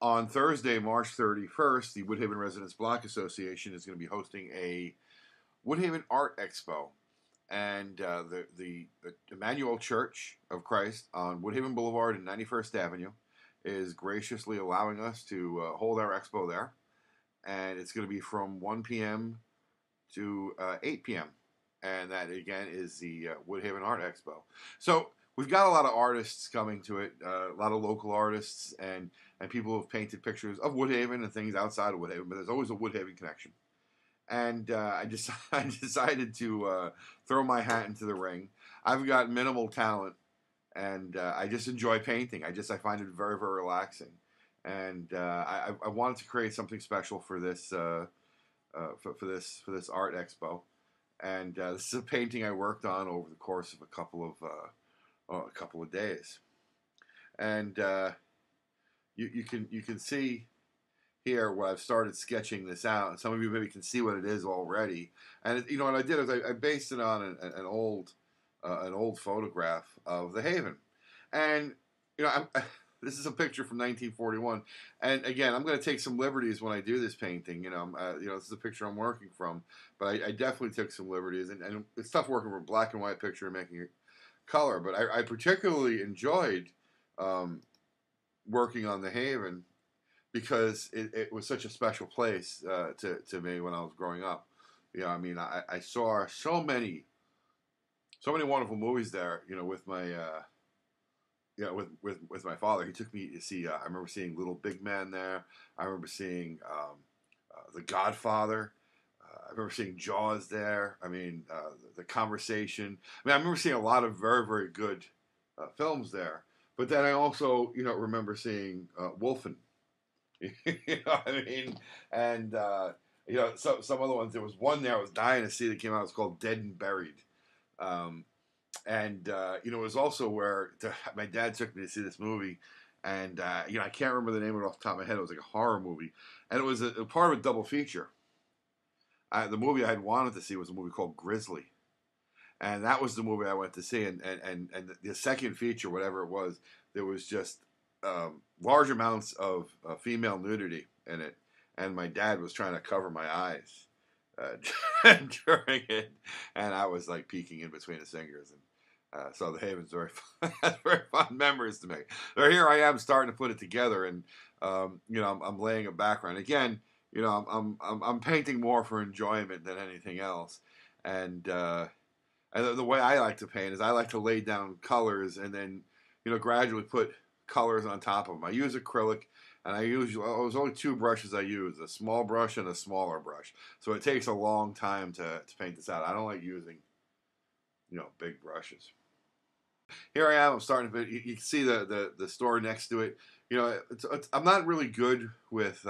On Thursday, March 31st, the Woodhaven Residents Block Association is going to be hosting a Woodhaven Art Expo. And the Emmanuel Church of Christ on Woodhaven Boulevard and 91st Avenue is graciously allowing us to hold our expo there. And it's going to be from 1 p.m. to 8 p.m. And that, again, is the Woodhaven Art Expo. So we've got a lot of artists coming to it, a lot of local artists, and people who have painted pictures of Woodhaven and things outside of Woodhaven, but there's always a Woodhaven connection. And I decided to throw my hat into the ring. I've got minimal talent, and I just enjoy painting. I find it very, very relaxing. And I wanted to create something special for this for this art expo. And this is a painting I worked on over the course of a couple of days. And you can see here where I've started sketching this out, and some of you maybe can see what it is already. And what I did is I based it on an old photograph of the Haven, and this is a picture from 1941. And again, I'm going to take some liberties when I do this painting. This is a picture I'm working from, but I definitely took some liberties, and it's tough working from a black and white picture and making it color. But I particularly enjoyed working on the Haven, because it was such a special place to me when I was growing up. I saw so many wonderful movies there. With my with my father. He took me to see. I remember seeing Little Big Man there. I remember seeing The Godfather. I remember seeing Jaws there. The Conversation. I remember seeing a lot of very, very good films there. But then I also remember seeing Wolfen. And some other ones. There was one there I was dying to see that came out. It was called Dead and Buried. It was also where my dad took me to see this movie, and I can't remember the name of it off the top of my head. It was like a horror movie, and it was a part of a double feature. The movie I had wanted to see was a movie called Grizzly, and that was the movie I went to see. And the second feature, whatever it was, there was just large amounts of female nudity in it, and my dad was trying to cover my eyes during it, and I was like peeking in between his fingers, and so the Haven's very fun memories to me. So here I am starting to put it together, and I'm laying a background again. I'm painting more for enjoyment than anything else, and the way I like to paint is I like to lay down colors and then gradually put colors on top of them. I use acrylic, and it was only two brushes I use, a small brush and a smaller brush. So it takes a long time to paint this out. I don't like using, big brushes. Here I am. I'm starting to. You can see the store next to it. I'm not really good with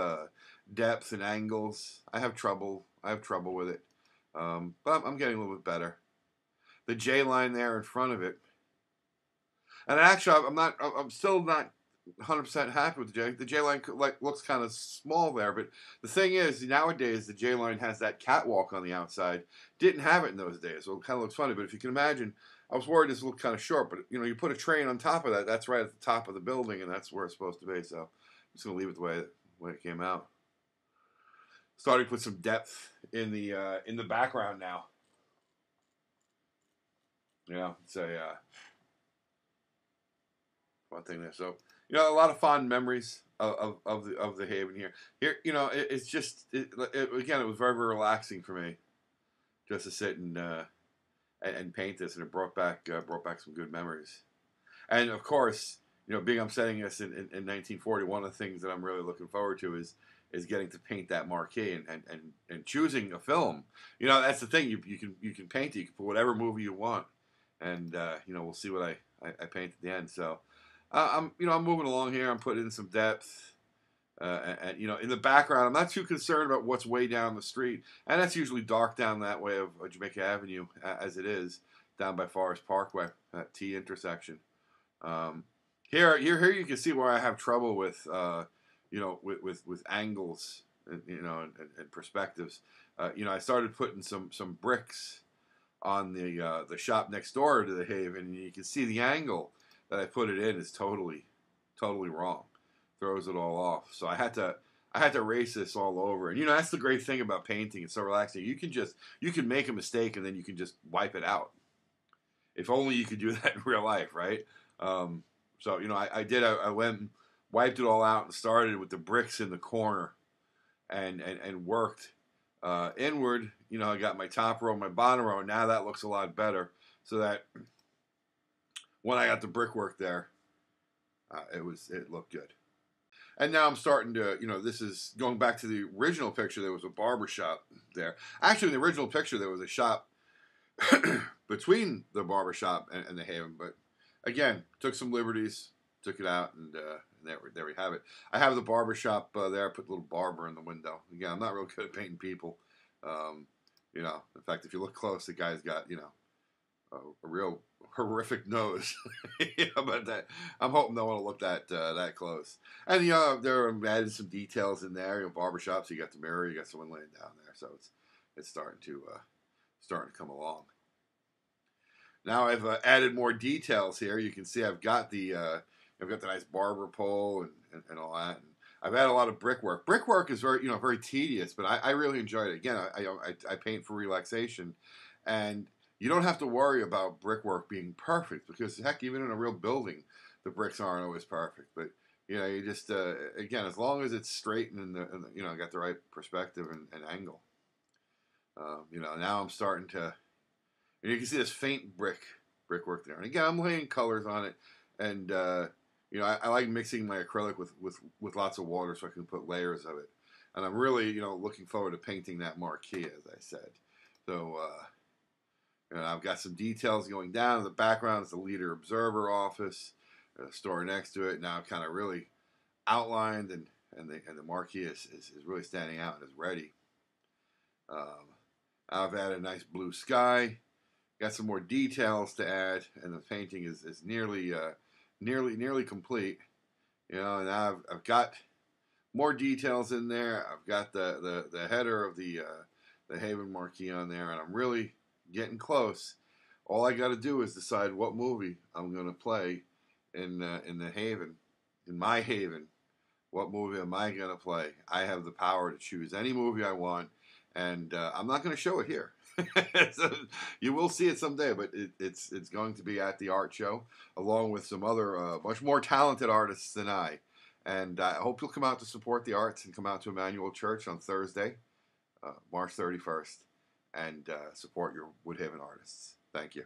depth and angles. I have trouble with it, but I'm getting a little bit better. The J line there in front of it. And actually, I'm still not 100% happy with the J. The J line looks kind of small there, but the thing is, nowadays the J line has that catwalk on the outside. Didn't have it in those days, so it kind of looks funny. But if you can imagine, I was worried this looked kind of short, but you put a train on top of that. That's right at the top of the building, and that's where it's supposed to be. So I'm just gonna leave it the way it came out. Starting to put some depth in the background now. It's a fun thing there. So a lot of fond memories of the Haven here. Here, it's just again, it was very, very relaxing for me just to sit and paint this, and it brought back some good memories. And of course, being I'm setting this in 1940, one of the things that I'm really looking forward to is getting to paint that marquee and choosing a film. That's the thing. You can paint it. You can put whatever movie you want, and we'll see what I paint at the end. So. I'm moving along here. I'm putting in some depth, and in the background, I'm not too concerned about what's way down the street, and that's usually dark down that way of Jamaica Avenue, as it is down by Forest Parkway, that T intersection. Here you can see where I have trouble with, with angles, and perspectives. I started putting some bricks on the shop next door to the Haven, and you can see the angle that I put it in is totally wrong. throws it all off. So I had to erase this all over. And that's the great thing about painting. It's so relaxing. You can make a mistake and then you can just wipe it out. If only you could do that in real life, right? Um, so I did. I went and wiped it all out and started with the bricks in the corner and worked inward. I got my top row, my bottom row. Now that looks a lot better. So that when I got the brickwork there, it looked good. And now I'm starting to, this is going back to the original picture. There was a barber shop there. Actually, in the original picture, there was a shop between the barber shop and the Haven. But again, took some liberties, took it out, and there we have it. I have the barber shop there. I put a little barber in the window. Again, I'm not real good at painting people. Um, in fact, if you look close, the guy's got, a real horrific nose. But I'm hoping no one will look that close. And there added some details in there. Barbershops. You got the mirror. You got someone laying down there. So it's starting to come along. Now I've added more details here. You can see I've got the nice barber pole and all that. And I've had a lot of brickwork. Brickwork is very tedious, but I really enjoyed it. Again, I paint for relaxation, and you don't have to worry about brickwork being perfect because heck, even in a real building, the bricks aren't always perfect. But you just again, as long as it's straight and got the right perspective and angle. Now I'm starting to. And you can see this faint brickwork there. And again, I'm laying colors on it, and I like mixing my acrylic with lots of water so I can put layers of it. And I'm really looking forward to painting that marquee, as I said. So I've got some details going down. In the background is the leader observer office, a store next to it. Now kind of really outlined, and the marquee is really standing out and is ready. I've added a nice blue sky. Got some more details to add, and the painting is nearly complete. And now I've got more details in there. I've got the header of the Haven marquee on there, and I'm really getting close. All I got to do is decide what movie I'm going to play in the Haven, in my Haven. What movie am I going to play? I have the power to choose any movie I want, and I'm not going to show it here. So you will see it someday, but it's going to be at the art show along with some other much more talented artists than I. And I hope you'll come out to support the arts and come out to Emmanuel Church on Thursday, March 31st, and support your Woodhaven artists. Thank you.